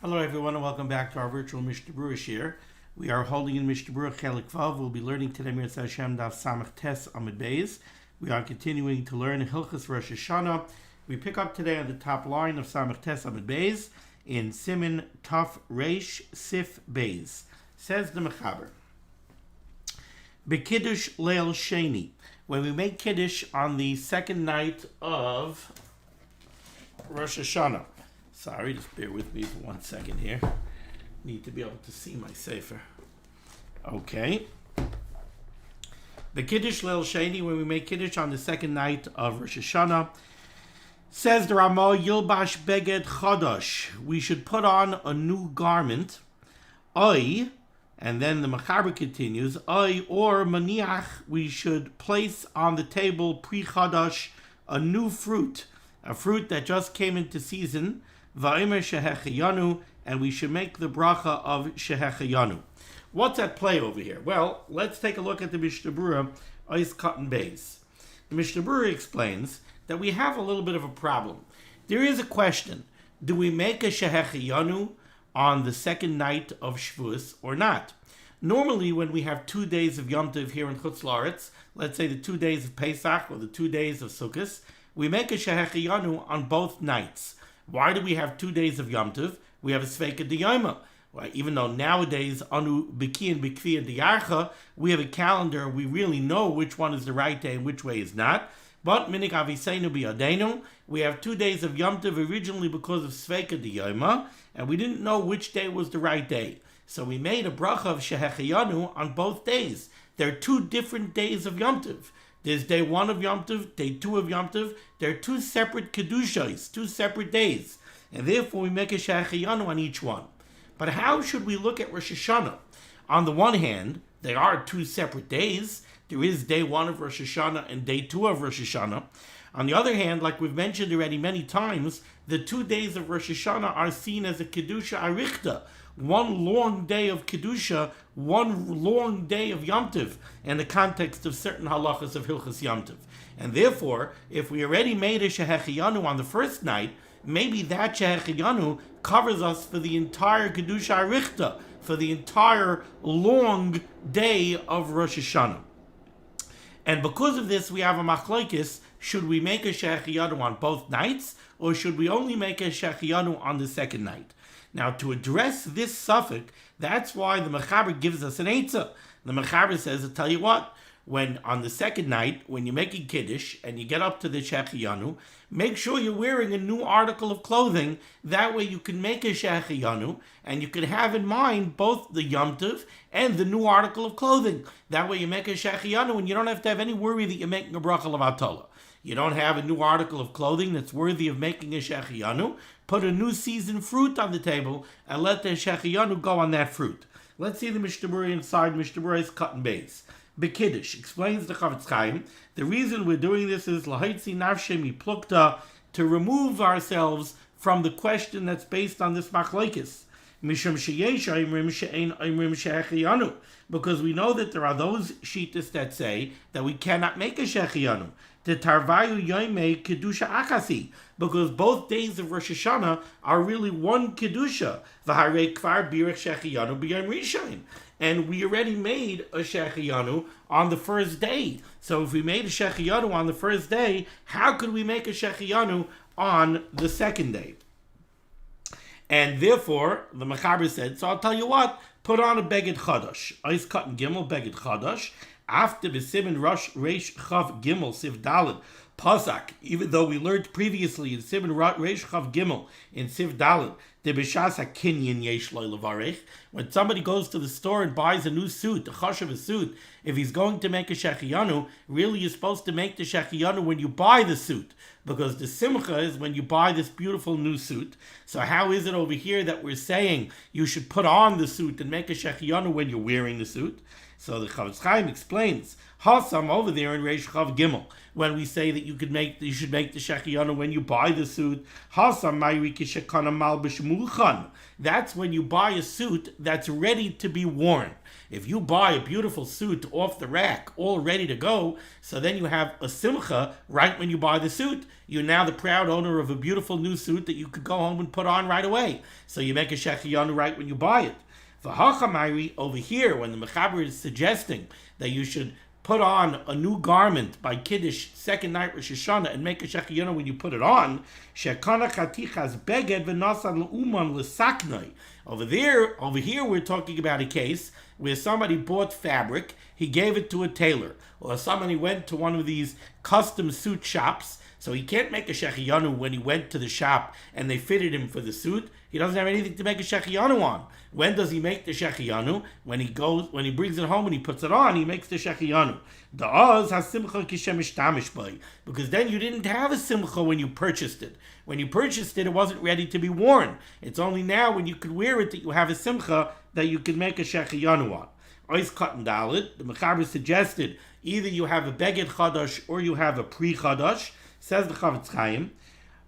Hello everyone and welcome back to our virtual Mishnah Berurah share. We are holding in Mishnah Berurah Chelik Vav. We'll be learning today Mirza Hashem Daf Samach Tes Amud Beis. We are continuing to learn Hilchos Rosh Hashanah. We pick up today on the top line of Samach Tes Amud Beis in Siman Taf Reish Sif Beis. Says the Mechaber, Bekiddush Leil Sheni. When we make Kiddush on the second night of Rosh Hashanah. Sorry, just bear with me for 1 second here. Need to be able to see my sefer. Okay. The Kiddush Leil Sheni, when we make Kiddush on the second night of Rosh Hashanah, says the Ramah, Yilbash Beged Chodosh. We should put on a new garment. Oi, and then the Mechaber continues, Oi or Maniach, we should place on the table Pri Chodosh, a new fruit, a fruit that just came into season. Va'omer shehecheyanu, and we should make the bracha of shehecheyanu. What's at play over here? Well, let's take a look at the Mishnah Berurah, Ois Cotton Beis. The Mishnah Berurah explains that we have a little bit of a problem. There is a question: do we make a shehecheyanu on the second night of Shavuos or not? Normally, when we have 2 days of Yom Tov here in Chutz La'aretz, let's say the 2 days of Pesach or the 2 days of Sukkot, we make a shehecheyanu on both nights. Why do we have 2 days of Yom Tov? We have a Sveika D'Yoma. Well, even though nowadays, Anu Biki and Bikvi and D'Yarcha, we have a calendar, we really know which one is the right day and which way is not. But Minik Aviseinu B'Yadenu, we have 2 days of Yom Tov originally because of Sveika D'Yoma, and we didn't know which day was the right day. So we made a bracha of Shehecheyanu on both days. There are 2 different days of Yom Tov. There's day 1 of Yom Tov, day 2 of Yom Tov. They're 2 separate Kedushos, 2 separate days. And therefore we make a Shehecheyanu on each one. But how should we look at Rosh Hashanah? On the one hand, there are 2 separate days. There is day 1 of Rosh Hashanah and day 2 of Rosh Hashanah. On the other hand, like we've mentioned already many times, the 2 days of Rosh Hashanah are seen as a Kedusha Arichta. 1 long day of Kedusha, 1 long day of Yom Tov, in the context of certain halachas of Hilchos Yom Tov. And therefore, if we already made a Shehecheyanu on the first night, maybe that Shehecheyanu covers us for the entire Kedusha Arichta, for the entire long day of Rosh Hashanah. And because of this, we have a machlokes: should we make a Shehecheyanu on both nights, or should we only make a Shehecheyanu on the second night? Now, to address this suffix, that's why the Mechaber gives us an eitzah. The Mechaber says, I'll tell you what, when on the second night, when you're making Kiddush and you get up to the Shehecheyanu, make sure you're wearing a new article of clothing. That way you can make a Shehecheyanu, and you can have in mind both the Yom Tov and the new article of clothing. That way you make a Shehecheyanu and you don't have to have any worry that you're making a bracha of HaTorah. You don't have a new article of clothing that's worthy of making a Shehecheyanu. Put a new seasoned fruit on the table and let the Shehecheyanu go on that fruit. Let's see the Mishnah Berurah inside Mishnah Berurah's Cotton Beis. Bekiddush explains the Chavetz Chaim. The reason we're doing this is Lahaitzi Nafshe Miplukta, to remove ourselves from the question that's based on this machlokes. Mishum sheyesh imrim she'ein imrim shehecheyanu, because we know that there are those shittas that say that we cannot make a shehecheyanu. The tarvayu yomi kedusha akasi, because both days of Rosh Hashanah are really one kedusha. V'harei kvar birich shehecheyanu b'yom rishon, and we already made a shehecheyanu on the first day. So if we made a shehecheyanu on the first day, how could we make a shehecheyanu on the second day? And therefore, the Mechaber said, so I'll tell you what, put on a Beged Chodosh. Ois Cotton Gimel, Beged Chodosh. After the Siman Reish Chav Gimel, Siv Dalet, Pasak, even though we learned previously in Siman Reish Chav Gimel, in Siv Dalet, the B'shas HaKinyan Yesh Lo Levarech, when somebody goes to the store and buys a new suit, a chashav a suit, if he's going to make a Shehecheyanu, really you're supposed to make the Shehecheyanu when you buy the suit, because the simcha is when you buy this beautiful new suit. So how is it over here that we're saying you should put on the suit and make a Shehecheyanu when you're wearing the suit? So the Chavetz Chaim explains, Hasam over there in Reish Chav Gimel, when we say that you should make the Shehecheyanu when you buy the suit, Hasam Ma'iri Kishakana Malbish muchan. That's when you buy a suit that's ready to be worn. If you buy a beautiful suit off the rack, all ready to go, so then you have a simcha right when you buy the suit. You're now the proud owner of a beautiful new suit that you could go home and put on right away. So you make a shechiyanu right when you buy it. V'hachamairi, over here, when the Mechaber is suggesting that you should put on a new garment by Kiddush, second night Rosh Hashanah, and make a shechiyanu when you put it on, shekana chatichas beged v'nasan l'uman l'saknoi. Over here, we're talking about a case where somebody bought fabric, he gave it to a tailor, or somebody went to one of these custom suit shops, so he can't make a shechiyanu when he went to the shop and they fitted him for the suit. He doesn't have anything to make a shechiyanu on. When does he make the shechiyanu? When he brings it home and he puts it on, he makes the shechiyanu. Because then you didn't have a simcha when you purchased it. When you purchased it, it wasn't ready to be worn. It's only now when you could wear it that you have a simcha that you can make a shechiyanu on. Ois cotton dalit, the Mechaber suggested either you have a beged chadash or you have a pre chadash. Says the Chavetz Chaim,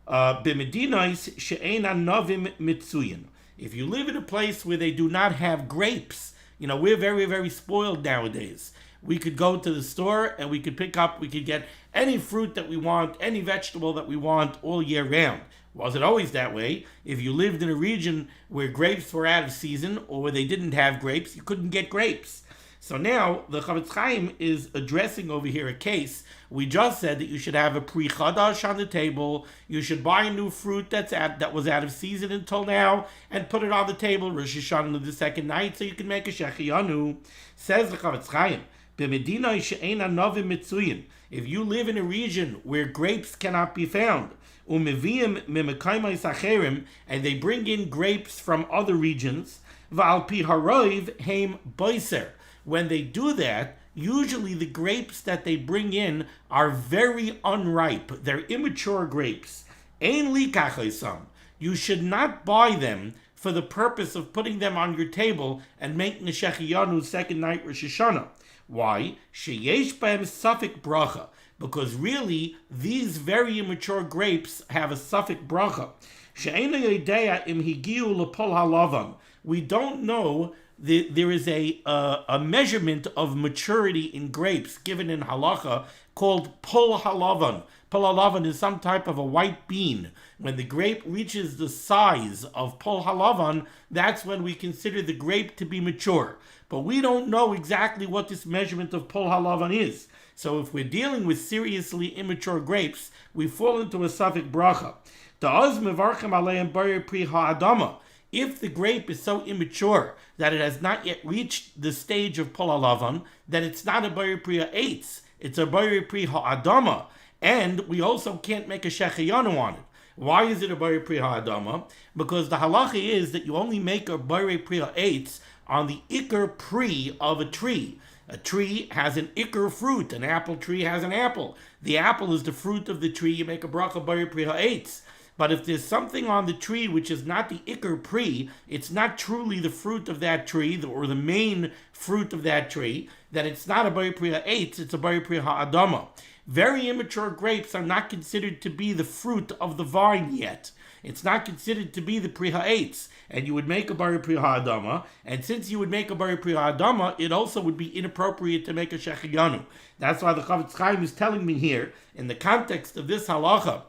b'medinais she'ein novim mitzuyin. If you live in a place where they do not have grapes, we're very, very spoiled nowadays. We could go to the store and we could get any fruit that we want, any vegetable that we want all year round. Was it always that way? If you lived in a region where grapes were out of season or where they didn't have grapes, you couldn't get grapes. So now the Chavetz Chaim is addressing over here a case. We just said that you should have a pre chadash on the table. You should buy a new fruit that was out of season until now and put it on the table Rosh Hashanah the second night so you can make a shechiyanu. Says the Chavetz Chaim, b'medina she'ein novim mitzuyin. If you live in a region where grapes cannot be found, umeviim mimekaymais acherim, and they bring in grapes from other regions, v'al pi haroiv heim boiser. When they do that, usually the grapes that they bring in are very unripe. They're immature grapes. Ein likachosam. You should not buy them for the purpose of putting them on your table and making a shechiyanu second night Rosh Hashanah. Why? Sheyesh b'hem safek bracha. Because really, these very immature grapes have a safek bracha. She'eino yodea im higiu lepol halavan. We don't know. There is a measurement of maturity in grapes given in halacha called pol halavan. Pol halavan is some type of a white bean. When the grape reaches the size of pol halavan, that's when we consider the grape to be mature. But we don't know exactly what this measurement of pol halavan is. So if we're dealing with seriously immature grapes, we fall into a safek bracha. Da'az mevarchem aleim bayer pri ha'adama. If the grape is so immature that it has not yet reached the stage of pol halavan, then it's not a bayer pri ha'etz, it's a bayer pri ha'adama, and we also can't make a shechiyanu on it. Why is it a bayer pri ha'adama? Because the halacha is that you only make a bayer pri ha'etz on the ikar pri of a tree. A tree has an ikar fruit. An apple tree has an apple. The apple is the fruit of the tree. You make a bracha bayer pri ha'etz. But if there's something on the tree which is not the ikar pri, it's not truly the fruit of that tree, or the main fruit of that tree, then it's not a bayer pri ha'etz, it's a bayer pri ha'adama. Very immature grapes are not considered to be the fruit of the vine yet. It's not considered to be the pri ha'etz, and you would make a bayer pri ha'adama, and since you would make a bayer pri ha'adama, it also would be inappropriate to make a shechiyanu. That's why the Chavetz Chaim is telling me here, in the context of this halacha,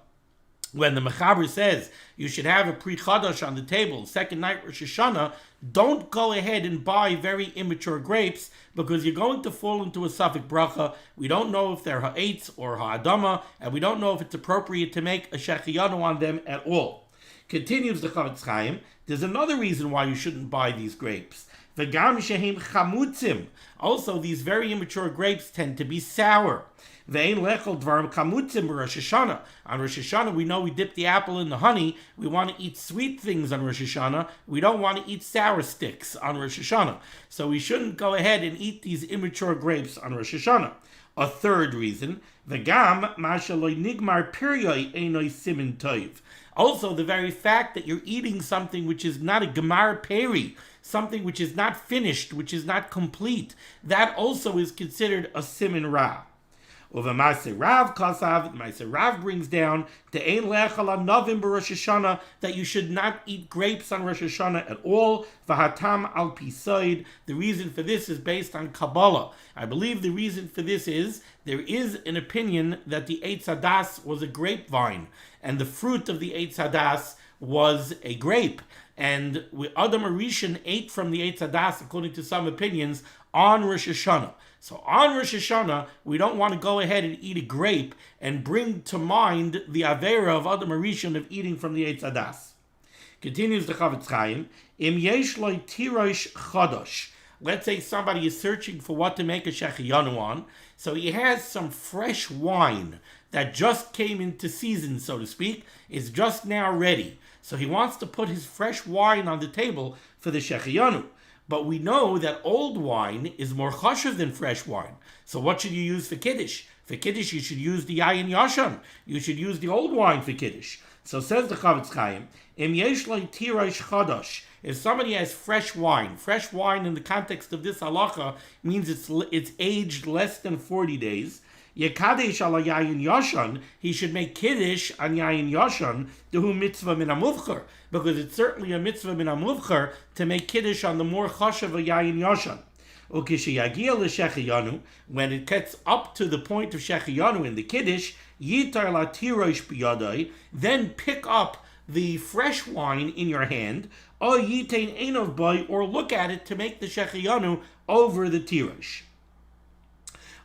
when the Mechaber says you should have a pre chadash on the table, second night Rosh Hashanah, don't go ahead and buy very immature grapes because you're going to fall into a safek bracha. We don't know if they're ha'etz or ha'adama, and we don't know if it's appropriate to make a shechiyanu on them at all. Continues the Chavetz Chaim, there's another reason why you shouldn't buy these grapes. V'gam shehem chamutzim. Also, these very immature grapes tend to be sour. Ve'ein lechol dvarim chamutzim b'Rosh Hashanah. On Rosh Hashanah, we know we dip the apple in the honey. We want to eat sweet things on Rosh Hashanah. We don't want to eat sour sticks on Rosh Hashanah. So we shouldn't go ahead and eat these immature grapes on Rosh Hashanah. A third reason, v'gam ma'shaloi nigmar piryoi einoi siman toiv. Also, the very fact that you're eating something which is not a gemar peri, something which is not finished, which is not complete, that also is considered a siman ra. Uva Maaseh Rav Kasav, Maaseh Rav brings down to Ein Le'echal Anavim b'Rosh Hashanah, that you should not eat grapes on Rosh Hashanah at all. V'hatam al pisoid. The reason for this is based on Kabbalah. I believe the reason for this is there is an opinion that the Eitz Hadas was a grapevine, and the fruit of the Eitz Hadas was a grape. And Adam Arishan ate from the Eitz Hadas, according to some opinions, on Rosh Hashanah. So on Rosh Hashanah, we don't want to go ahead and eat a grape and bring to mind the Avera of Adam Arishan of eating from the Eitz Hadas. Continues the Chavetz Chaim, Im yesh lo tirosh chodosh. Let's say somebody is searching for what to make a shechiyanu on, so he has some fresh wine that just came into season, so to speak, is just now ready. So he wants to put his fresh wine on the table for the shechiyanu. But we know that old wine is more chashuv than fresh wine. So what should you use for Kiddush? For Kiddush, you should use the yayin yashan. You should use the old wine for Kiddush. So says the Chavetz Chaim, Im yesh lo tirosh chodosh. If somebody has fresh wine in the context of this halacha means it's aged less than 40 days. Yekadesh ala yayin yashan, he should make kiddush on yayin yashan, dehu mitzvah min hamuvchar, because it's certainly a mitzvah min hamuvchar to make kiddush on the more chashav of yayin yashan. Ukishyagia l'shechiyanu, when it gets up to the point of shechiyanu in the kiddush, yitar la tirosh biyadai, then pick up the fresh wine in your hand, or yitain enov boy, or look at it to make the shechiyanu over the tirosh.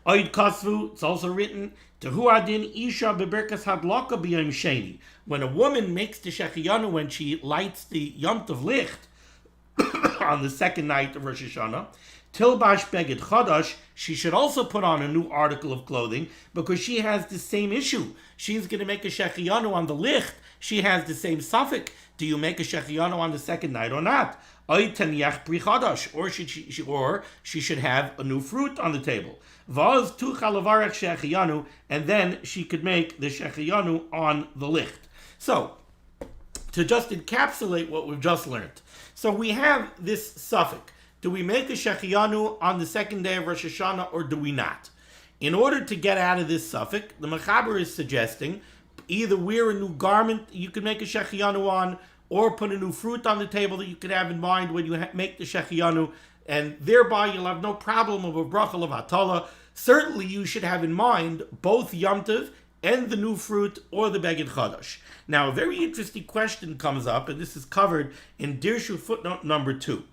Oid kasvu, it's also written, Tehu adin isha beberkas hadlaka b'yom sheni. When a woman makes the shechiyanu, when she lights the Yom Tov Licht on the second night of Rosh Hashanah, tilbash beged chadash, she should also put on a new article of clothing, because she has the same issue. She's going to make a shechiyanu on the Licht. She has the same suffix. Do you make a shechiyanu on the second night or not? Or she should have a new fruit on the table. Vaz tu chalavarech shechiyanu, and then she could make the shechiyanu on the Licht. So, to just encapsulate what we've just learned. So we have this suffix. Do we make a shechiyanu on the second day of Rosh Hashanah, or do we not? In order to get out of this suffix, the Mechaber is suggesting either wear a new garment you can make a shechiyanu on, or put a new fruit on the table that you could have in mind when you make the shechiyanu, and thereby you'll have no problem of a bracha of HaTorah. Certainly you should have in mind both Yom Tov and the new fruit or the Beged Chadash. Now a very interesting question comes up, and this is covered in Dirshu footnote number 2.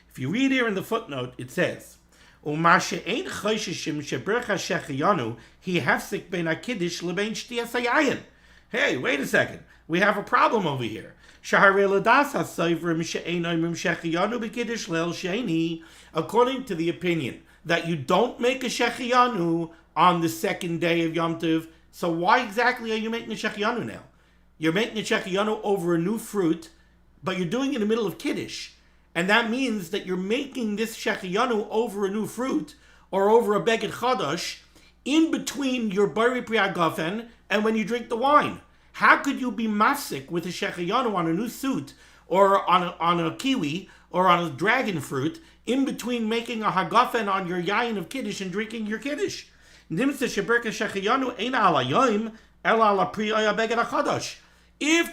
If you read here in the footnote, it says, Umashe ein choshishim shebercha shechiyanu hi hefsik bein hakiddush lebein shtiyas hayayin. Hey, wait a second. We have a problem over here. According to the opinion that you don't make a shechiyanu on the second day of Yom Tov, so why exactly are you making a shechiyanu now? You're making a shechiyanu over a new fruit, but you're doing it in the middle of Kiddush. And that means that you're making this shechiyanu over a new fruit or over a beged chadash in between your bari priagafen and when you drink the wine. How could you be mafsik with a shechiyanu on a new suit or on a kiwi or on a dragon fruit in between making a hagafen on your yayin of Kiddush and drinking your Kiddush? If the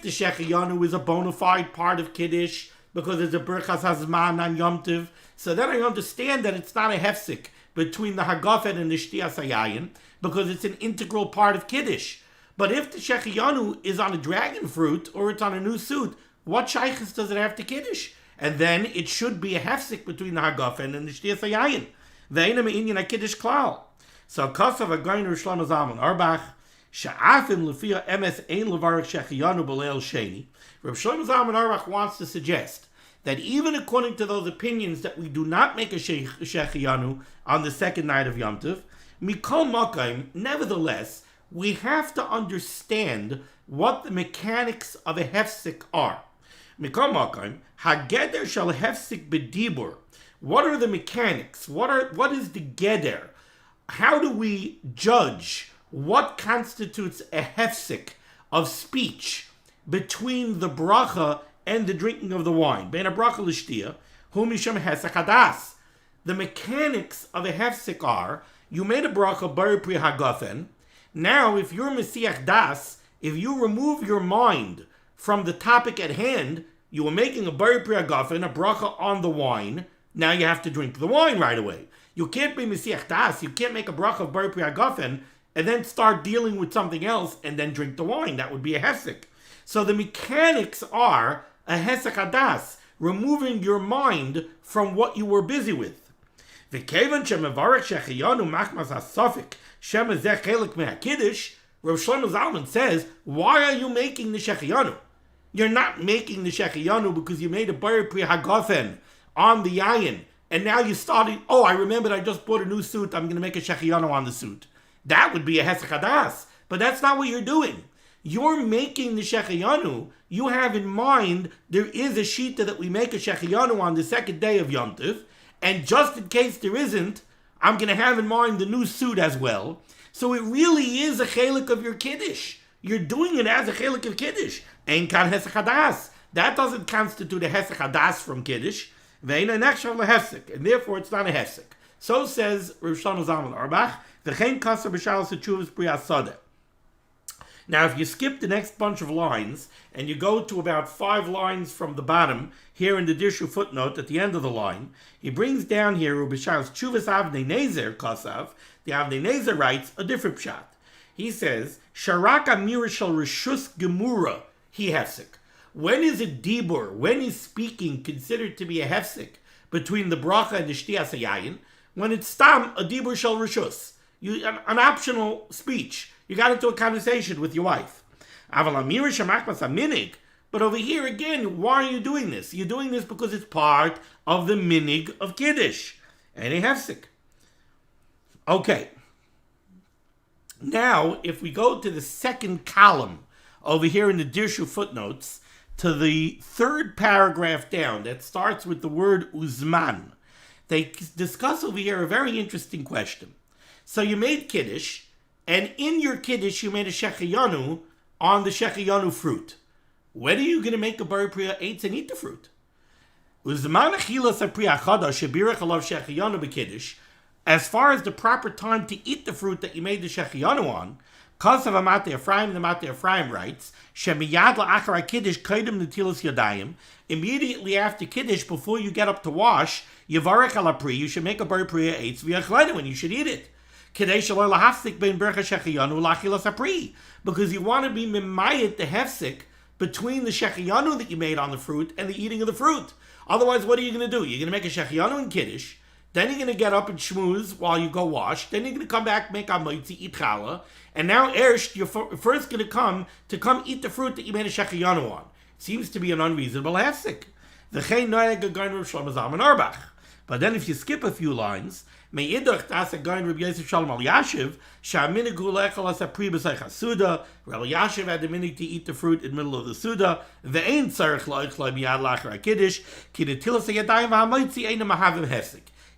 shechiyanu is a bona fide part of Kiddush because it's a berchas hazman on Yom Tov, so then I understand that it's not a hefsik between the hagafen and the shtiyas hayayin because it's an integral part of Kiddush. But if the shechiyanu is on a dragon fruit or it's on a new suit, what shaykhs does it have to Kiddush? And then it should be a hefsik between the hagafen and the shtiyas hayayin. Ve'ena me'inyan ha-Kiddush klal. So kasav ha-gainu Shlomo Zalman Auerbach, sha'afim l'fiyah emes ein levarach shechiyanu b'leil sheni. Reb Shlomo Zalman Auerbach wants to suggest that even according to those opinions that we do not make a shechiyanu on the second night of Yom Tov, mikol makayim, nevertheless, we have to understand what the mechanics of a hefsik are. Mikol makayim, hageder shal hefsik b'dibur. What are the mechanics? What is the geder? How do we judge what constitutes a hefsik of speech between the bracha and the drinking of the wine? Bein bracha l'shtiyah, hu mishum hesek hadas. The mechanics of a hefsik are, you made a bracha bari pri hagafen, Now, if you're Mesiach Das, if you remove your mind from the topic at hand, you were making a Bari Pri Hagafen, a bracha on the wine, now you have to drink the wine right away. You can't be Mesiach Das, you can't make a bracha of Bari Pri Hagafen, and then start dealing with something else and then drink the wine. That would be a Hesek. So the mechanics are a Hesek Hadas, removing your mind from what you were busy with. V'kevan shemevarech shechiyanu machmas hasafik shem ezeh chelik me'akiddush, Rav Shlomo Zalman says, why are you making the shechiyanu? You're not making the shechiyanu because you made a Bari Pri Hagafen on the yayin, and now you started, oh, I remembered I just bought a new suit, I'm going to make a shechiyanu on the suit. That would be a Hesek Hadas, but that's not what you're doing. You're making the shechiyanu. You have in mind there is a shita that we make a shechiyanu on the second day of Yom Tov, and just in case there isn't, I'm going to have in mind the new suit as well. So it really is a chelik of your kiddush. You're doing it as a chelik of kiddush. Ein kan Hesek Hadas. That doesn't constitute a Hesek Hadas from kiddush. Ve'ein nechshav lehesek, and therefore it's not a hesek. So says Rav Shlomo Zalman Auerbach. V'chein kasser b'shalos teshuvos pri hasodeh. Now, if you skip the next bunch of lines and you go to about 5 lines from the bottom, here in the Dirshu footnote at the end of the line, he brings down here Ubishal's Chuvas Avnei Nezer Kosav. The Avnei Nezer writes a different pshat. He says, Sharak Amir Shel Rishus Gemura He Hefsek. When is a dibur, when is speaking considered to be a hefsek between the bracha and the shtiyas hayayin? When it's stam a dibur shel rishus, an optional speech. You got into a conversation with your wife. But over here again, why are you doing this? You're doing this because it's part of the minig of Kiddush. And a hefsek. Okay. Now, if we go to the second column over here in the Dirshu footnotes, to the third paragraph down that starts with the word uzman, they discuss over here a very interesting question. So you made Kiddush, and in your Kiddush you made a shechiyanu on the shechiyanu fruit. When are you going to make a Bari Pri Eitz and eat the fruit? Uzman achilas ha-pri hachadash shebirach alav shechiyanu b'Kiddush, as far as the proper time to eat the fruit that you made the shechiyanu on, Kasav Amate Ephraim, the Amate Ephraim writes, Shemiyad la'achar Kiddush kaidem netilas yadayim. Immediately after Kiddush, before you get up to wash, Yivarech al pri, you should make a Bari Pri Eitz v'yachlenu, and you should eat it. Kedei shelo lahafsik ben bercha shechiyanu lachilas ha-pri, because you want to be mimayit the hefsik between the shechiyanu that you made on the fruit and the eating of the fruit. Otherwise, what are you going to do? You're going to make a shechiyanu in Kiddush, then you're going to get up and shmooze while you go wash, then you're going to come back, make amoitzi, eat challah, and now Ersht, you're first going to come eat the fruit that you made a shechiyanu on. Seems to be an unreasonable hefsek. But then if you skip a few lines, Rabbi Yosef Shalom al Yashiv, Rabbi Yashiv had the minig to eat the fruit in the middle of the Suda,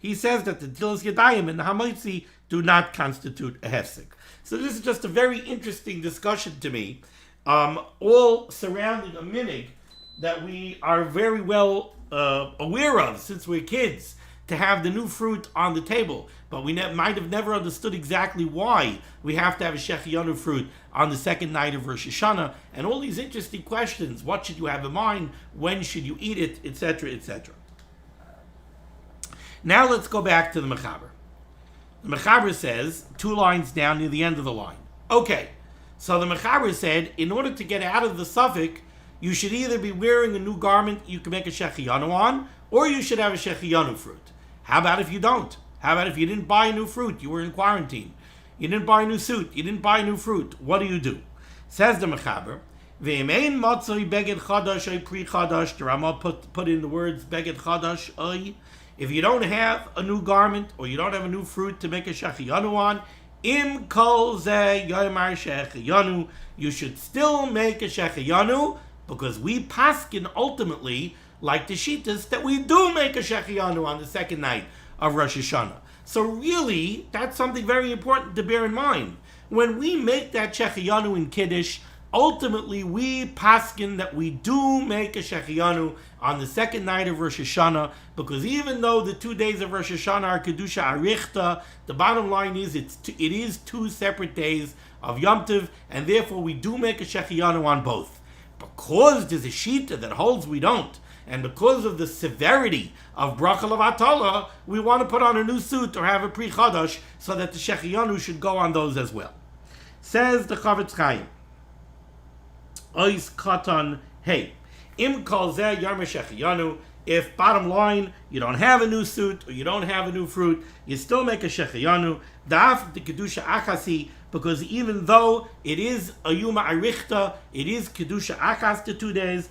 he says that the Tilas Yadayim and the Hamaitzi do not constitute a hefsek. So this is just a very interesting discussion to me, all surrounding a minig that we are very well aware of since we're kids, to have the new fruit on the table. But we might have never understood exactly why we have to have a shechiyanu fruit on the second night of Rosh Hashanah, and all these interesting questions. What should you have in mind? When should you eat it? Etc., etc. Now let's go back to the Mechaber. The Mechaber says, 2 lines down near the end of the line. Okay, so the Mechaber said, in order to get out of the suffix, you should either be wearing a new garment you can make a shechiyanu on, or you should have a shechiyanu fruit. How about if you don't? How about if you didn't buy a new fruit? You were in quarantine. You didn't buy a new suit. You didn't buy a new fruit. What do? Says the Mechaber, Ve'emein matzoi beged chadash oy pri chadash. The Rama put in the words beged chadash oy. If you don't have a new garment or you don't have a new fruit to make a shechiyanu on, im kol ze yomar shechiyanu, you should still make a shechiyanu, because we paskin ultimately, like the Shitas, that we do make a shechiyanu on the second night of Rosh Hashanah. So really, that's something very important to bear in mind. When we make that shechiyanu in Kiddush, ultimately we paskin that we do make a shechiyanu on the second night of Rosh Hashanah, because even though the 2 days of Rosh Hashanah are Kedusha Arichta, the bottom line is it is 2 separate days of Yom Tov, and therefore we do make a Shechianu on both. Because there's a Shita that holds we don't, and because of the severity of Bracha Levatala, we want to put on a new suit or have a Pri Chadash so that the Shechianu should go on those as well. Says the Chavetz Chaim, Ois Katan Hey, Im Kol Zeh Yarma Shechianu. If, bottom line, you don't have a new suit or you don't have a new fruit, you still make a Shechianu. Daf the Kedusha Achasi, because even though it is a Yuma Arichta, it is Kedusha Achas to 2 days,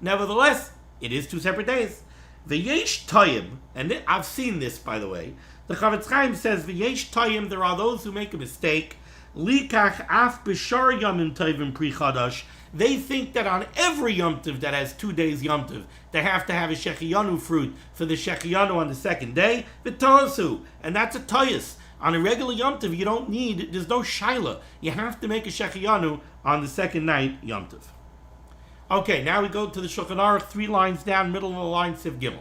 nevertheless, it is 2 separate days. V'yesh Toyim, and I've seen this, by the way, the Chavetz Chaim says, V'yesh Toyim, there are those who make a mistake, Likach af b'shar yamim tovim pri chadash. They think that on every Yom Tov that has 2 days Yom Tov, they have to have a Shechianu fruit for the Shechianu on the second day, v'tosu, and that's a toyus. On a regular Yom Tov, you don't need, there's no shaila. You have to make a Shechianu on the second night Yom Tov. Okay, now we go to the Shulchan Aruch, 3 lines down, middle of the line, Siv Gimel.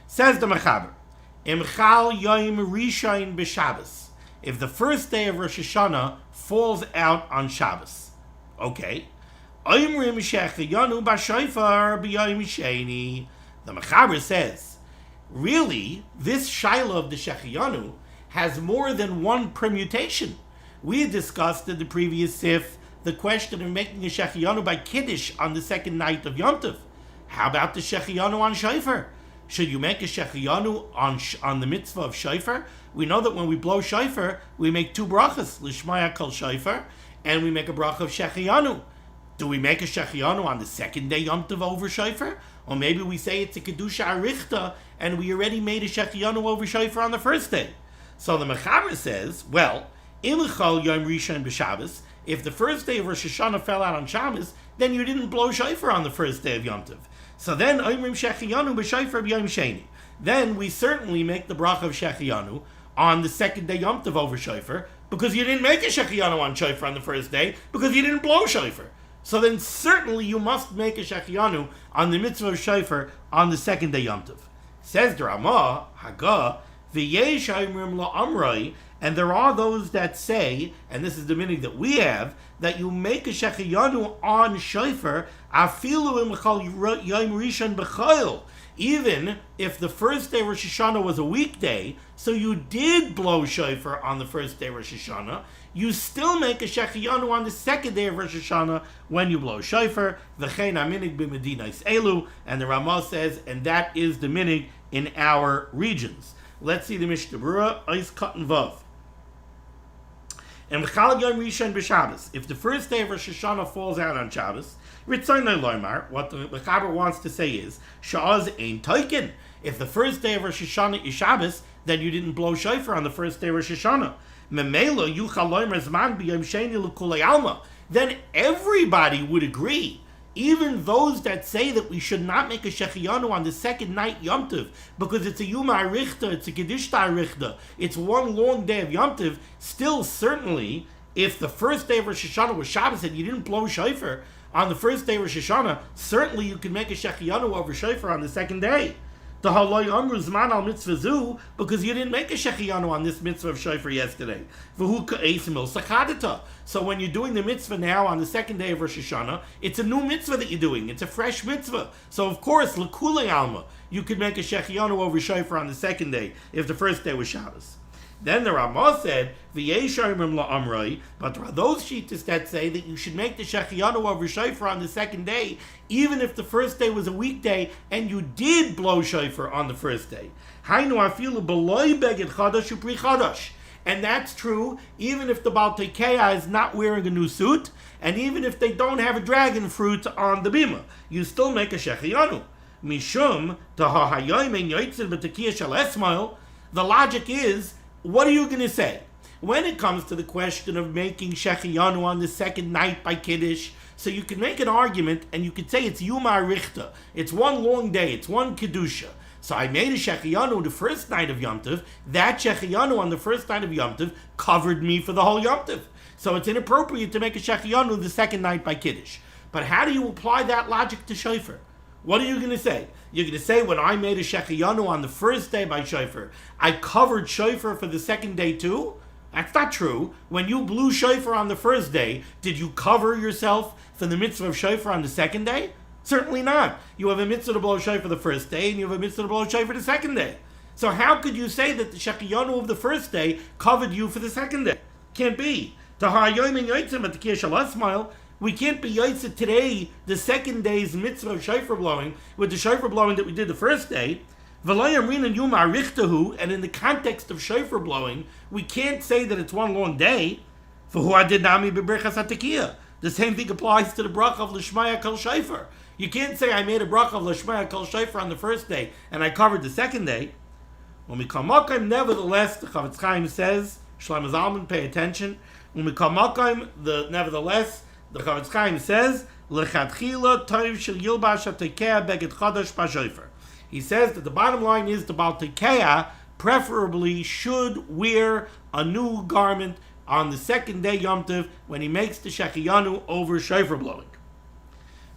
Says the Mechaber, Imchal Yoim Rishain b'Shabbos. If the first day of Rosh Hashanah falls out on Shabbos. Okay. Oimrim Shechiyanu b'Shofar b'Yom Sheni. The Mechaber says, really, this Shaila of the Shechiyanu has more than one permutation. We discussed in the previous Sif the question of making a Shechiyanu by Kiddush on the second night of Yom Tov. How about the Shechiyanu on Shofar? Should you make a Shechiyanu on the mitzvah of Shofar? We know that when we blow Shofar, we make 2 brachas, Lishmaya Kol Shofar, and we make a bracha of Shechiyanu. Do we make a Shechiyanu on the second day Yom Tov over Shofar? Or maybe we say it's a Kedusha Arichta, and we already made a Shechiyanu over Shofar on the first day. So the Mechaber says, well, Imchal Yom Rishon b'Shabbos, if the first day of Rosh Hashanah fell out on Shabbos, then you didn't blow Shofar on the first day of Yom Tov. So then, Oimrim Shechiyanu b'Shofar b'Yom Sheni. Then we certainly make the bracha of Shechiyanu on the second day Yom Tov over Shofar, because you didn't make a Shechiyanu on Shofar on the first day, because you didn't blow Shofar. So then certainly you must make a Shechiyanu on the mitzvah of Shofar on the second day Yom Tov. Says the Ramah, Haggah, V'yesh Oimrim la'amroi, and there are those that say, and this is the meaning that we have, that you make a Shechiyanu on Shofar, afilu imchal Yom Rishon b'chol, even if the first day Rosh Hashanah was a weekday, so you did blow Shofar on the first day Rosh Hashanah, you still make a Shechiyanu on the second day of Rosh Hashanah when you blow Shofar. V'chein haminig b'medinas elu, and the Ramah says, and that is the minig in our regions. Let's see the Mishnah Berurah, Ois Katan Vav. And Chal Yom Rishon b'Shabbos. If the first day of Rosh Hashanah falls out on Shabbos, Ritzaynai Loimar, what the Mechaber wants to say is, Sha'az ein toikin. If the first day of Rosh Hashanah is Shabbos, then you didn't blow Shofar on the first day of Rosh Hashanah. Memelo yuchal loimer zman b'yom sheni l'kulei alma. Then everybody would agree, even those that say that we should not make a Shechiyanu on the second night Yom Tov, because it's a Yuma Arichta, it's a Kedishta Arichta, it's one long day of Yom Tov, still certainly, if the first day of Rosh Hashanah was Shabbos and you didn't blow Shofar on the first day of Rosh Hashanah, certainly you can make a Shechiyanu over Shofar on the second day. The Haloi Amru Zman al Mitzvah Zu, because you didn't make a Shechiyanu on this mitzvah of Shofar yesterday. V'hu ka'eis mil sachadata. So when you're doing the mitzvah now on the second day of Rosh Hashanah, it's a new mitzvah that you're doing. It's a fresh mitzvah. So of course, l'kulei alma, you could make a Shechiyanu over Shofar on the second day if the first day was Shabbos. Then the Ramah said, V'yesh Oimrim la'amroi, but there are those shittas that say that you should make the Shechiyanu over Shofar on the second day, even if the first day was a weekday and you did blow Shofar on the first day. Hainu afilu b'loi beged chadash u'pri chadash. And that's true even if the Baal Tekeah is not wearing a new suit, and even if they don't have a dragon fruit on the bima, you still make a Shechiyanu. Mishum tahahayoim en yotzir b'tekiyah shel esmail. The logic is, what are you going to say? When it comes to the question of making Shechiyanu on the second night by Kiddush, so you can make an argument and you could say it's Yuma Arichta. It's one long day. It's one Kedusha. So I made a Shechiyanu the first night of Yom Tov. That Shechiyanu on the first night of Yom Tov covered me for the whole Yom Tov. So it's inappropriate to make a Shechiyanu the second night by Kiddush. But how do you apply that logic to Shofar? What are you going to say? You're going to say, when I made a shechiyanu on the first day by shofar, I covered shofar for the second day too? That's not true. When you blew shofar on the first day, did you cover yourself for the mitzvah of shofar on the second day? Certainly not. You have a mitzvah to blow shofar the first day, and you have a mitzvah to blow shofar the second day. So how could you say that the shechiyanu of the first day covered you for the second day? Can't be. We can't be yotzet today, the second day's mitzvah of shofar blowing, with the shofar blowing that we did the first day. And in the context of shofar blowing, we can't say that it's one long day. The same thing applies to the bracha of l'shmaya kol shofar. You can't say I made a bracha of l'shmaya kol shofar on the first day and I covered the second day. When we come makom, nevertheless, the Chavetz Chaim says, Shlomo Zalman, pay attention. When we come makom, nevertheless, the Chavetz Chaim says, l'chadchila toiv shel yilbash hatekeh beged chadash b'shofar. He says that the bottom line is the Baal Tekeah preferably should wear a new garment on the second day Yom Tov when he makes the shechiyanu over shofar blowing.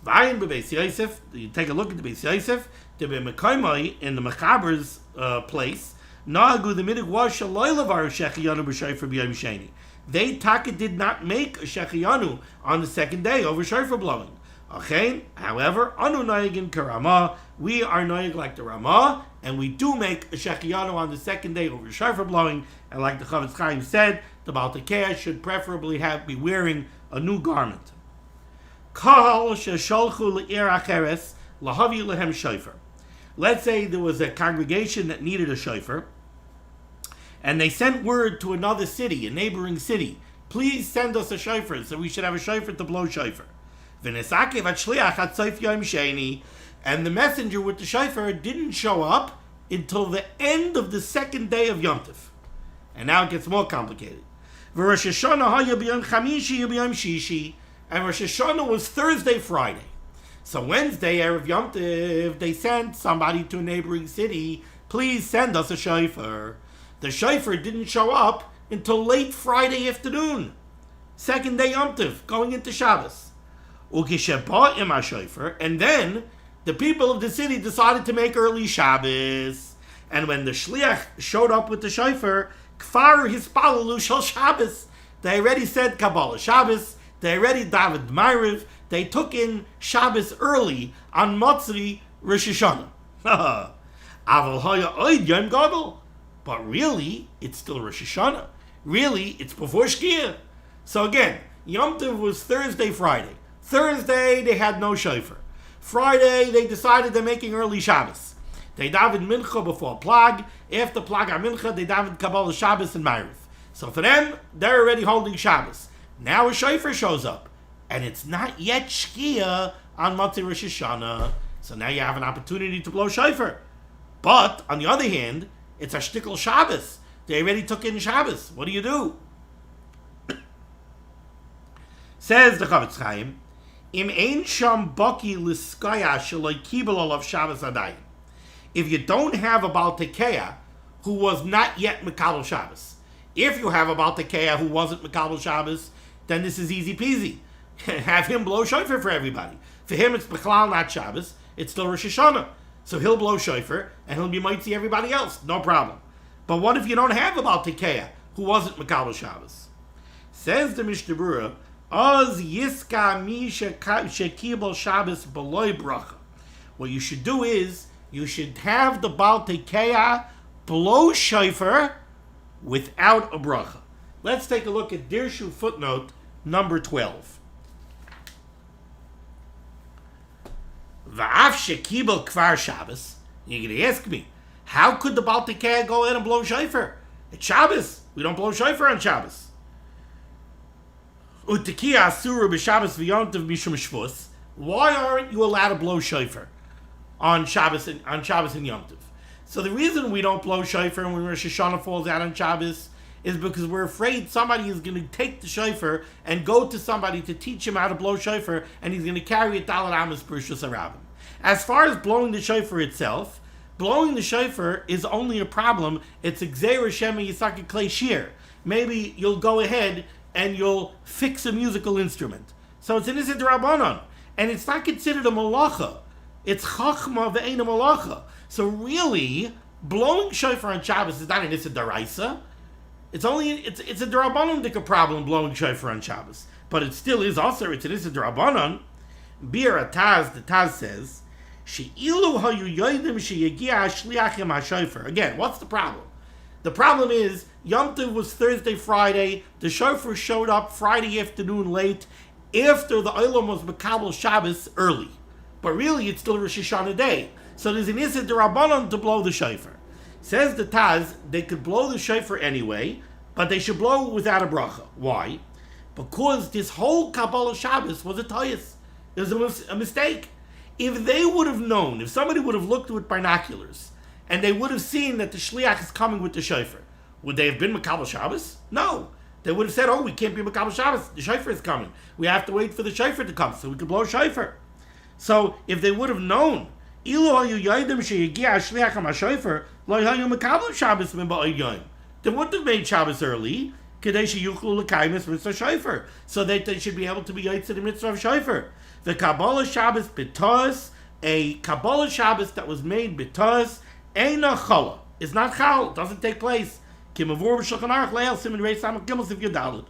Vayin b'Beis Yosef, you take a look at the Beis Yosef, to be Mekoimai in the Mechaber's place, Na'agu the midig was shaloi levar shechiyanu b'shofar b'yom sheni. They taka did not make a shechiyanu on the second day over shofar blowing. Okay, however, anu noyegin karama, we are noyeg like the Ramah, and we do make a shechiyanu on the second day over shofar blowing, and like the Chavetz Chaim said, the Baal Tekeah should preferably be wearing a new garment. Kahal shesholchu le'ir acheres lahavi lehem shofar. Let's say there was a congregation that needed a shofar, and they sent word to another city, a neighboring city, please send us a shofar, so we should have a shofar to blow shofar. And the messenger with the shofar didn't show up until the end of the second day of Yom Tov. And now it gets more complicated. And Rosh Hashanah was Thursday, Friday. So Wednesday, Erev Yom Tov, they sent somebody to a neighboring city, please send us a shofar. The shofar didn't show up until late Friday afternoon. Second day Yom Tov, going into Shabbos. And then the people of the city decided to make early Shabbos. And when the shliach showed up with the shofar, kfar hispalalu shel Shabbos, they already said Kabbalah Shabbos, they already David Ma'ariv, they took in Shabbos early on Motzri Rosh Hashanah. But really, it's still Rosh Hashanah. Really, it's before Shkia. So again, Yom Tov was Thursday, Friday. Thursday, they had no shofar. Friday, they decided they're making early Shabbos. They davened mincha before plag. After plag mincha, they davened Kabbalah Shabbos and Ma'ariv. So for them, they're already holding Shabbos. Now a shofar shows up, and it's not yet Shkia on Motzei Rosh Hashanah. So now you have an opportunity to blow shofar. But on the other hand, it's a shtickle Shabbos. They already took in Shabbos. What do you do? Says the Chavetz Chaim, Im ein sham baki liskaya shaloi kibel olav Shabbos adayin. If you don't have a Baal Tekeah who was not yet Mekabel Shabbos, if you have a Baal Tekeah who wasn't Mekabel Shabbos, then this is easy peasy. Have him blow shofar for everybody. For him, it's Bechlal, not Shabbos. It's still Rosh Hashanah. So he'll blow shofar, and he'll be mighty everybody else. No problem. But what if you don't have a Baal Tekeah who wasn't Mekabel Shabbos? Says the Mishnah Berurah, Oz yiska mi shekibel Shabbos beloy bracha. What you should do is, you should have the Baal Tekeah blow shofar without a bracha. Let's take a look at Dirshu footnote number 12. Va'af shekibel kvar Shabbos. You're going to ask me, how could the Baal Tekeah go in and blow shofar? It's Shabbos. We don't blow shofar on Shabbos. Utekiah asura b'Shabbos v'Yom Tov mishum shvus. Why aren't you allowed to blow shofar on Shabbos and Yom Tov? So the reason we don't blow shofar when Rosh Hashanah falls out on Shabbos is because we're afraid somebody is going to take the shofar and go to somebody to teach him how to blow shofar, and he's going to carry a Dalet Amos Pershus Harabim. As far as blowing the shofar itself, blowing the shofar is only a problem. It's a Gzeira Shema Yisaka Klei Shir. Maybe you'll go ahead and you'll fix a musical instrument. So it's an Isid Rabbanon. And it's not considered a malacha It's chachma ve'ena malacha. So really, blowing shofar on Shabbos is not an issa daraisa. It's a derabanan problem blowing shofar on Shabbos, but it still is also it's an issa derabanan. Bir Taz, the Taz says, she'ilu hayu yoidim sheyegia shliachim hashofar. Again, what's the problem? The problem is Yom Tov was Thursday, Friday. The shofar showed up Friday afternoon late, after the Olam was Makabel Shabbos early. But really, it's still Rosh Hashanah day. So there's an Issa D'Rabbanan to blow the shofar. Says the Taz, they could blow the shofar anyway, but they should blow without a bracha. Why? Because this whole Kabbalah Shabbos was a toyus. It was a mistake. If they would have known, if somebody would have looked with binoculars, and they would have seen that the shliach is coming with the shofar, would they have been Makabel Shabbos? No. They would have said, oh, we can't be Makabel Shabbos. The shofar is coming. We have to wait for the shofar to come so we can blow shofar. So if they would have known, they wouldn't have made Shabbos early, so that they should be able to be yaitz in the mitzvah of shofar. The Kabbalah Shabbos b'tos, a Kabbalah Shabbos that was made b'tos, eina chala. It's not chal, it doesn't take place. Kimavur b'shulchan aruch leil siman reis samach gimel sif yudalid.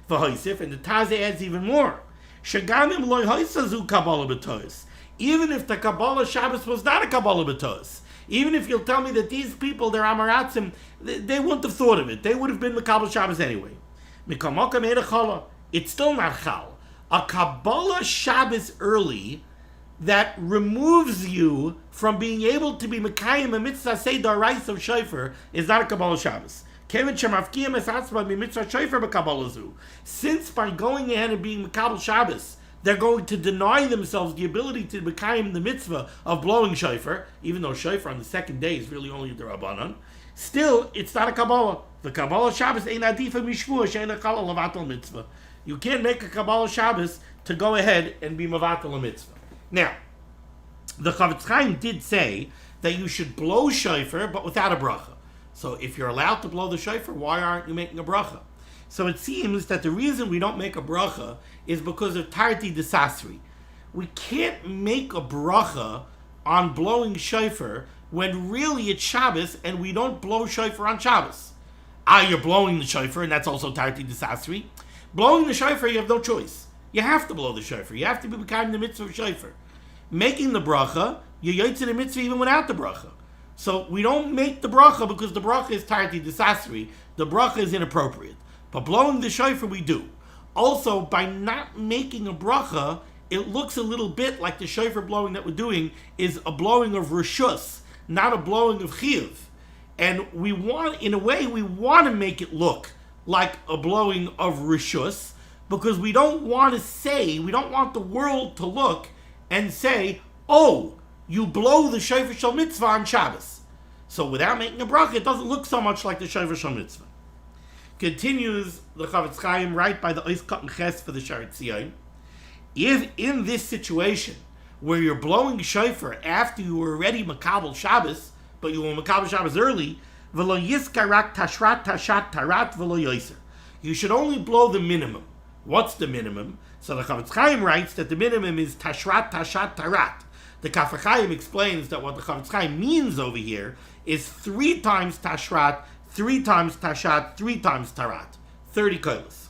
V'hoisif, and the Taz adds even more. Shagamim loy hoisazu Kabbalah b'tos. Even if the Kabbalah Shabbos was not a Kabbalah b'tos, even if you'll tell me that these people, they're Amaratzim, they wouldn't have thought of it. They would have been Makabel Shabbos anyway. Mikamokam eida chala. It's still not chal. A Kabbalah Shabbos early that removes you from being able to be Mekayim a mitzvah say daraisa of shofar is not a Kabbalah Shabbos. Since by going ahead and being Makabel Shabbos, they're going to deny themselves the ability to Mekayim the mitzvah of blowing shofar, even though shofar on the second day is really only the Rabbanan, still, it's not a Kabbalah. The Kabbalah Shabbos ain't adifa mishvua she'ena kala lavatal mitzvah. You can't make a Kabbalah Shabbos to go ahead and be mavatal a mitzvah. Now, the Chavetz Chaim did say that you should blow shofar, but without a bracha. So if you're allowed to blow the shofar, why aren't you making a bracha? So it seems that the reason we don't make a bracha is because of tarti desasri. We can't make a bracha on blowing shofar when really it's Shabbos and we don't blow shofar on Shabbos. You're blowing the shofar, and that's also tarti desasri. Blowing the shofar, you have no choice. You have to blow the shofar. You have to be becoming the mitzvah of shofar. Making the bracha, you yaitz in the mitzvah even without the bracha. So we don't make the bracha because the bracha is tarti desasri. The bracha is inappropriate. But blowing the shofar we do. Also, by not making a bracha, it looks a little bit like the shofar blowing that we're doing is a blowing of rishus, not a blowing of chiyuv. And we want to make it look like a blowing of rishus, because we don't want the world to look and say, oh, you blow the shofar shel mitzvah on Shabbos. So without making a bracha, it doesn't look so much like the shofar shel mitzvah. Continues the Chavetz Chaim right by the Ois Katan Ches for the Sharet Tzion. If in this situation where you're blowing shofar after you were already Makabel Shabbos, but you were Makabel Shabbos early, v'lo yizkarak tashrat tashat tarat v'lo yoser. You should only blow the minimum. What's the minimum? So the Chavetz Chaim writes that the minimum is tashrat tashat tarat. The Kaf HaChaim explains that what the Chavetz Chaim means over here is 3 times tashrat, 3 times tashat, 3 times tarat. 30 kolos.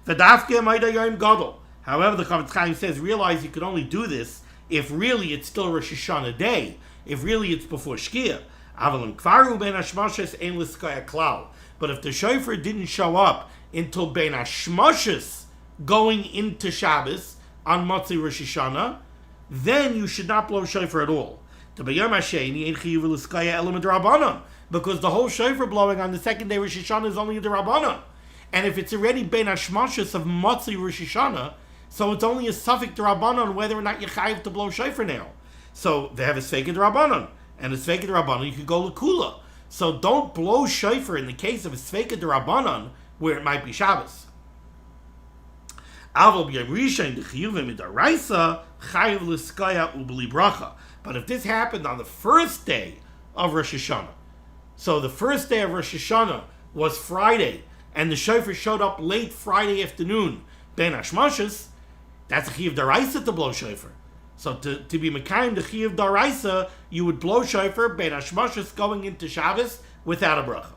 V'dafke mayda yom gadol. However, the Chavetz Chaim says, realize you could only do this if really it's still Rosh Hashanah day, if really it's before Shkia. But if the shofar didn't show up until Ben Hashmoshes going into Shabbos on Motzei Rosh Hashanah, then you should not blow shofar at all. Because the whole shofar blowing on the second day Rosh Hashanah is only the Rabbanon. And if it's already Ben Hashmoshes of Motzei Rosh Hashanah, so it's only a suffix Rabbanon whether or not you're chayiv to blow shofar now. So they have a Sveikid Rabbanon. And a Sveikid Rabbanon, you could go Lakula. So don't blow shofar in the case of a Sveikid Rabbanon where it might be Shabbos. But if this happened on the first day of Rosh Hashanah, so the first day of Rosh Hashanah was Friday, and the shofar showed up late Friday afternoon, Ben Hashmoshes, that's a chiyuv daraisa to blow shofar. So to be Mekayim the Chiyuv Daraisa, you would blow shofar Ben Hashmashas going into Shabbos without a bracha.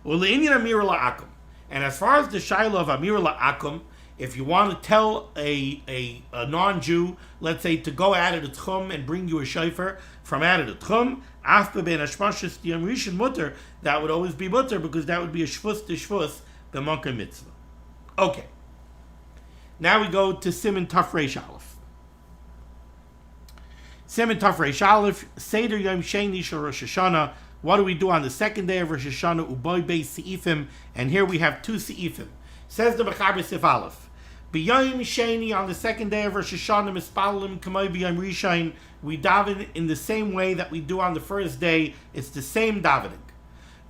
Ule'inyan Amir La'akum. And as far as the Shaila of Amir La'akum, if you want to tell a non-Jew, let's say, to go out of the Tchum and bring you a shofar from out of the Tchum, after Ben Hashmashas Yom Rishon Mutter, that would always be Mutter, because that would be a Shvus to Shvus, the Monkey Mitzvah. Okay. Now we go to Siman Taf Reish Aleph. Siman Taf Reish Aleph, Seder Yom Sheni Shel Rosh Hashanah. What do we do on the second day of Rosh Hashanah? Uboy Beis Seifim. And here we have two Seifim. Says the Mechaber Sif Aleph. B'yom Sheni, on the second day of Rosh Hashanah, Mispalim Kamay B'yom Rishon. We daven in the same way that we do on the first day. It's the same davening.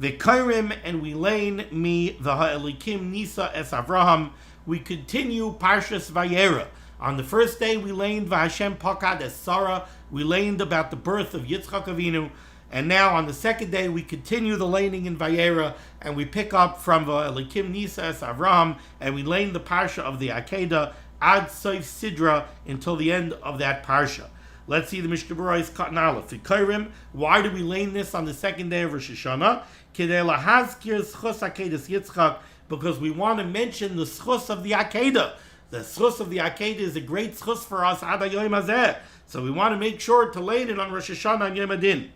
V'kairim, and we lane mi v'ha'elikim Nisa es Avraham. We continue Parshas Vayera. On the first day we laned V'Hashem Pakad es Sarah. We laned about the birth of Yitzchak Avinu. And now on the second day we continue the laning in Vayera, and we pick up from V'Elikim Nisa es Avraham, and we lane the Parsha of the Akedah Ad Soif Sidra until the end of that Parsha. Let's see the Mishnah Berurah Cotton Aleph. V'Kairim, why do we lane this on the second day of Rosh Hashanah? Kidei lahazkir schus Akedas Yitzchak, because we want to mention the schus of the Akedah. The schus of the Akedah is a great schus for us ad hayoim hazeh. So we want to make sure to lay it on Rosh Hashanah and Yom Adin.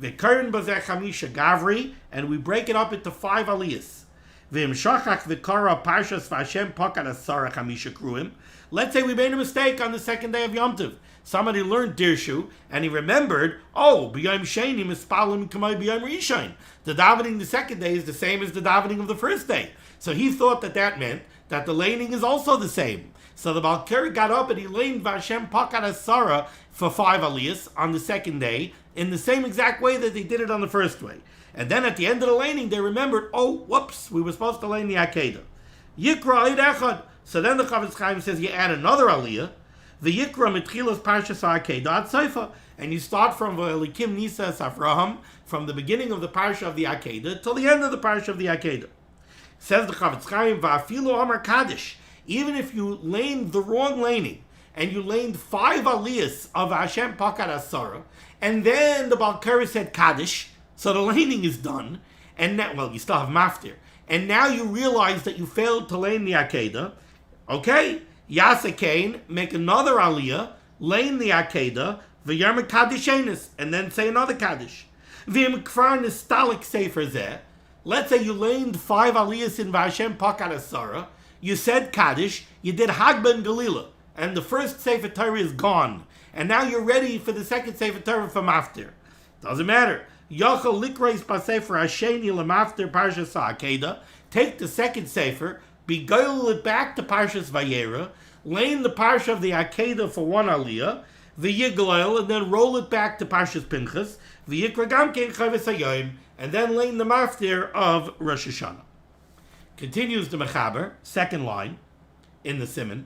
V'karen bazeh chamisha gavri, and we break it up into 5 aliyahs. V'imshachach v'kara parshas v'Hashem pakad asara chamisha kruim. Let's say we made a mistake on the second day of Yom Tov. Somebody learned Dirshu, and he remembered, b'yom sheni mispalim kamay b'yom rishon. The davening the second day is the same as the davening of the first day. So he thought that meant that the laning is also the same. So the Balkari got up and he laned V'Hashem Pakad Asara for 5 aliyahs on the second day, in the same exact way that they did it on the first way. And then at the end of the laning, they remembered, whoops, we were supposed to lane the Akedah. Yikra Eid Echad. So then the Chavetz Chaim says you add another aliyah, the Yikra Mitchilas Parshas Akedah Ad Seifa, and you start from V'Elikim Nisa es Avraham, from the beginning of the Parsha of the Akedah till the end of the Parsha of the Akedah. Says the Chavetz Chaim, Va'afilu Amar Kaddish, even if you laned the wrong laning, and you laned 5 aliyahs of Hashem Pakad Asara, and then the Balkari said Kaddish, so the laning is done, and now, you still have maftir, and now you realize that you failed to lane the Akedah, okay, Yasekain, make another aliyah, lane the Akedah, V'yarma Kaddishenis, and then say another Kaddish. V'im Kfar Nistalik Sefer Zeh, let's say you laned 5 aliyahs in V'Hashem Pakad Asara, you said Kaddish, you did Hagba and Galila, and the first Sefer Torah is gone, and now you're ready for the second Sefer Torah for Maftir. Doesn't matter. Yachal Likreis B'Sefer Hasheni L'Maftir Parshas Akedah, take the second Sefer, beguile it back to Parshas Vayera, lane the Parsha of the Akedah for 1 aliyah, the Yiglail, and then roll it back to Parshas Pinchas, the Yikra Gamkein Chavis Hayoim, and then lane the Maftir of Rosh Hashanah. Continues the Mechaber, second line, in the Siman.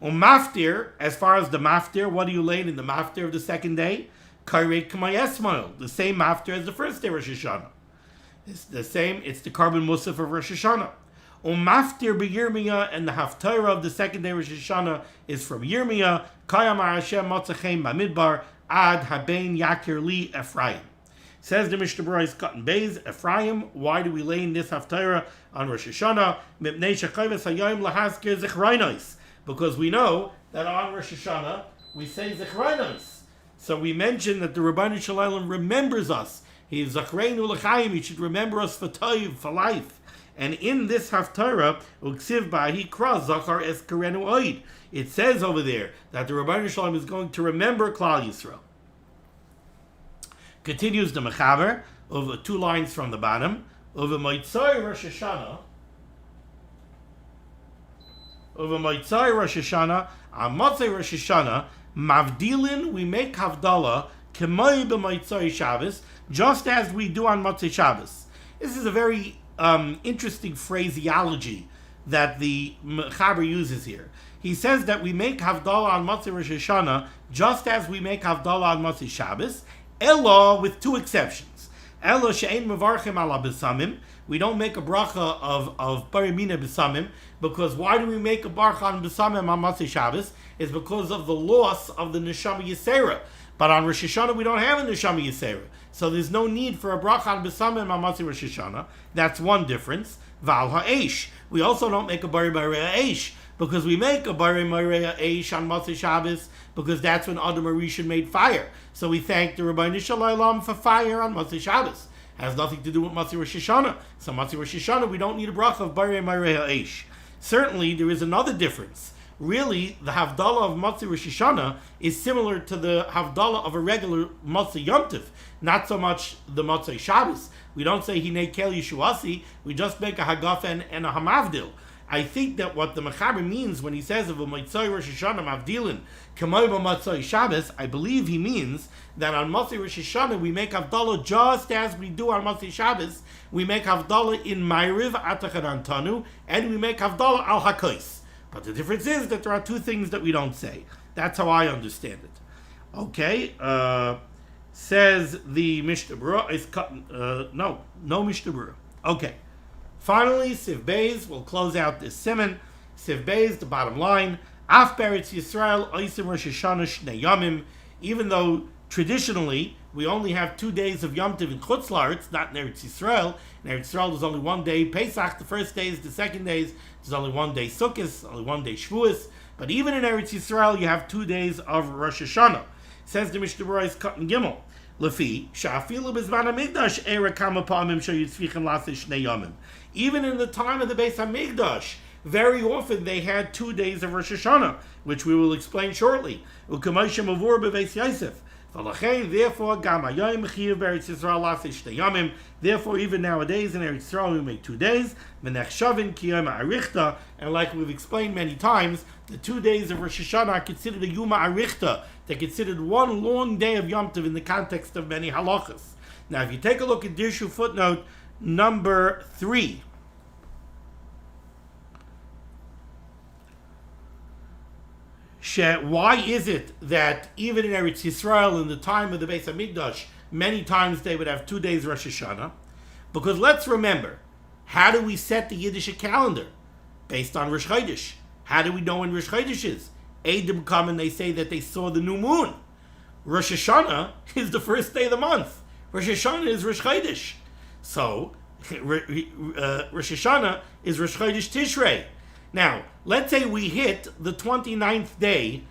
Maftir, as far as the Maftir, what do you lane in the Maftir of the second day? Kairei K'may Esmael, the same Maftir as the first day of Rosh Hashanah. It's the same, it's the Carbon Musaf of Rosh Hashanah. Maftir b'Yirmiyah, and the HaTorah of the second day of Rosh Hashanah is from Yirmiyah, Kayamar Hashem Motzachem Bamidbar, Ad Haben Yakir Li Ephraim. Says the Mishnah Berurah Cotton Beis, Ephraim, why do we lane this HaTorah on Rosh Hashanah? Mipnei Shechayves Hayom Lahaskir Zechrainos, because we know that on Rosh Hashanah we say Zechrainos. So we mention that the Rabbeinu Shalom remembers us. He is Zachreinu L'chaim, he should remember us for Toiv, for life. And in this HaTorah, Uksiv Ba'hi Kra Zachar Es Karenu Oid, it says over there that the Rabbeinu Shalom is going to remember Klal Yisrael. Continues the Mechaber, over 2 lines from the bottom, over Moitzai Rosh Hashanah, on Motzei Rosh Hashanah, Mavdilin, we make Havdalah, K'may b'Motzei Shabbos, just as we do on Motzei Shabbos. This is a very interesting phraseology that the Mechaber uses here. He says that we make Havdalah on Motzei Rosh Hashanah, just as we make Havdalah on Motzei Shabbos, Ella, with 2 exceptions. Elo she'ein mevarchim ala besamim. We don't make a bracha of barimina besamim, because why do we make a bracha on besamim on Motzei Shabbos? It's because of the loss of the neshama yisera. But on Rosh Hashanah we don't have a neshama yisera, so there's no need for a bracha on besamim on Motzei Rosh Hashanah. That's one difference. Val ha'esh. We also don't make a bari mareya eish, because we make a bari mareya eish on Motzei Shabbos, because that's when Adam Arishan made fire. So we thank the Rabbeinu Shalom for fire on Motzei Shabbos. Has nothing to do with Motzei Rosh Hashanah. So Motzei Rosh Hashanah, we don't need a bracha of bari mareya eish. Certainly, there is another difference. Really, the Havdalah of Motzei Rosh Hashanah is similar to the Havdalah of a regular Motzei Yom Tov, not so much the Motzei Shabbos. We don't say Hinei Kel Yeshuasi, we just make a Hagafen and a Hamavdil. I think that what the Mechaber means when he says of a Motzei Rosh Hashanah Mavdilin, Kamoi Motzei Shabbos, I believe he means that on Motzei Rosh Hashanah we make Havdalah just as we do on Motzei Shabbos. We make Havdalah in Ma'ariv Atachan Antanu, and we make Havdalah Al HaKois. But the difference is that there are two things that we don't say. That's how I understand it. Okay, says the Mishnah Berurah is cut. No Mishnah Berurah. Okay. Finally, Siv Beis will close out this Siman. Siv Beis, the bottom line. Af Beretz Yisrael Oisim Rosh Hashanah Shnei Yomim. Even though traditionally we only have 2 days of Yom Tov in Chutz La'aretz, not in Eretz Yisrael. In Eretz Yisrael there's only 1 day Pesach, the first days, the second days. There's only 1 day Sukkot, only 1 day Shavuos. But even in Eretz Yisrael you have 2 days of Rosh Hashanah. Says the Mishnah Berurah is cut in Gimel. Lefi sha'afilu bezman hamikdash era kama pa'amim sheyitzvichim la'aseh shnei yomim. Even in the time of the Beis Hamikdash, very often they had 2 days of Rosh Hashanah, which we will explain shortly. U'kamayshim avur beVeis Yosef. Therefore, gam hayoyim chiyuv be'Eretz Yisrael la'aseh shnei yomim. Therefore, even nowadays in Eretz Yisrael we make 2 days. Menechshavin kiyom ha'arichta. And like we've explained many times, the 2 days of Rosh Hashanah are considered a Yuma Arichta. They're considered one long day of Yom Tov in the context of many halachas. Now, if you take a look at Dirshu footnote number 3, why is it that even in Eretz Yisrael in the time of the Beis Hamikdash, many times they would have 2 days Rosh Hashanah? Because let's remember, how do we set the Yiddish calendar? Based on Rosh Chodesh. How do we know when Rosh Chodesh is? Eidim come and they say that they saw the new moon. Rosh Hashanah is the first day of the month. Rosh Hashanah is Rosh Chodesh. So, Rosh Hashanah is Rosh Chodesh Tishrei. Now, let's say we hit the 29th day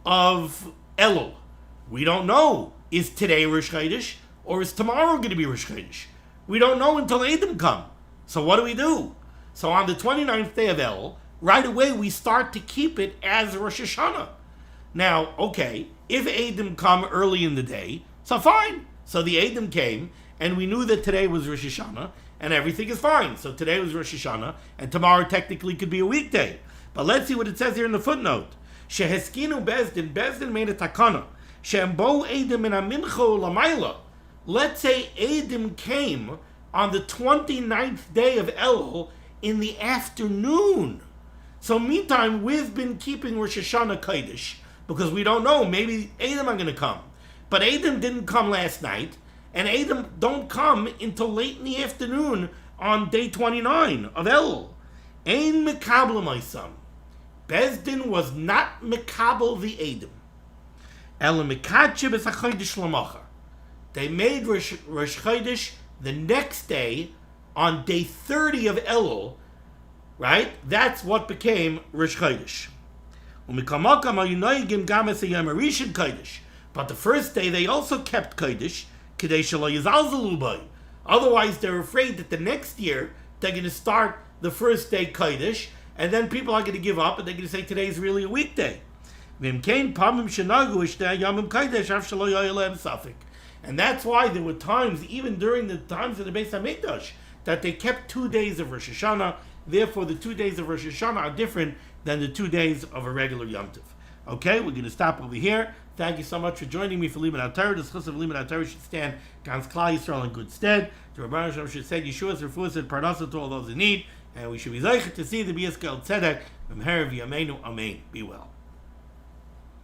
of Elul. We don't know, is today Rosh Chodesh or is tomorrow going to be Rosh Chodesh? We don't know until Eidim come. So what do? So on the 29th day of Elul, right away we start to keep it as Rosh Hashanah. Now, okay, if Eidim come early in the day, so fine. So the Eidim came, and we knew that today was Rosh Hashanah, and everything is fine. So today was Rosh Hashanah, and tomorrow technically could be a weekday. But let's see what it says here in the footnote. Sheheskinu Bezdin made a takana. Shembo Eidim in a mincho lamayla. Let's say Eidim came on the 29th day of Elul in the afternoon. So meantime, we've been keeping Rosh Hashanah Kodesh, because we don't know, maybe Eidim are going to come. But Eidim didn't come last night, and Eidim don't come until late in the afternoon on day 29 of Elul. Ein mekabel ma'isam. Bezdin was not mekabel the Eidim. Ela mekatche b'sa chodesh l'machar. They made Rosh Chodesh the next day on day 30 of Elul, right? That's what became Rosh Chodesh. But the first day they also kept Kodesh, otherwise they're afraid that the next year they're going to start the first day Kodesh, and then people are going to give up and they're going to say today is really a weekday. And that's why there were times, even during the times of the Beis Hamikdash, that they kept 2 days of Rosh Hashanah. Therefore, the 2 days of Rosh Hashanah are different than the 2 days of a regular Yom Tov. Okay, we're going to stop over here. Thank you so much for joining me for limud HaTorah. The schus of limud HaTorah should stand Gans Klal Yisrael in good stead. The Rabban Shalom should say Yeshua's refuahs and parnasa to all those in need, and we should be zeichet to see the B'yiskel Tzedek. Amen. Be well.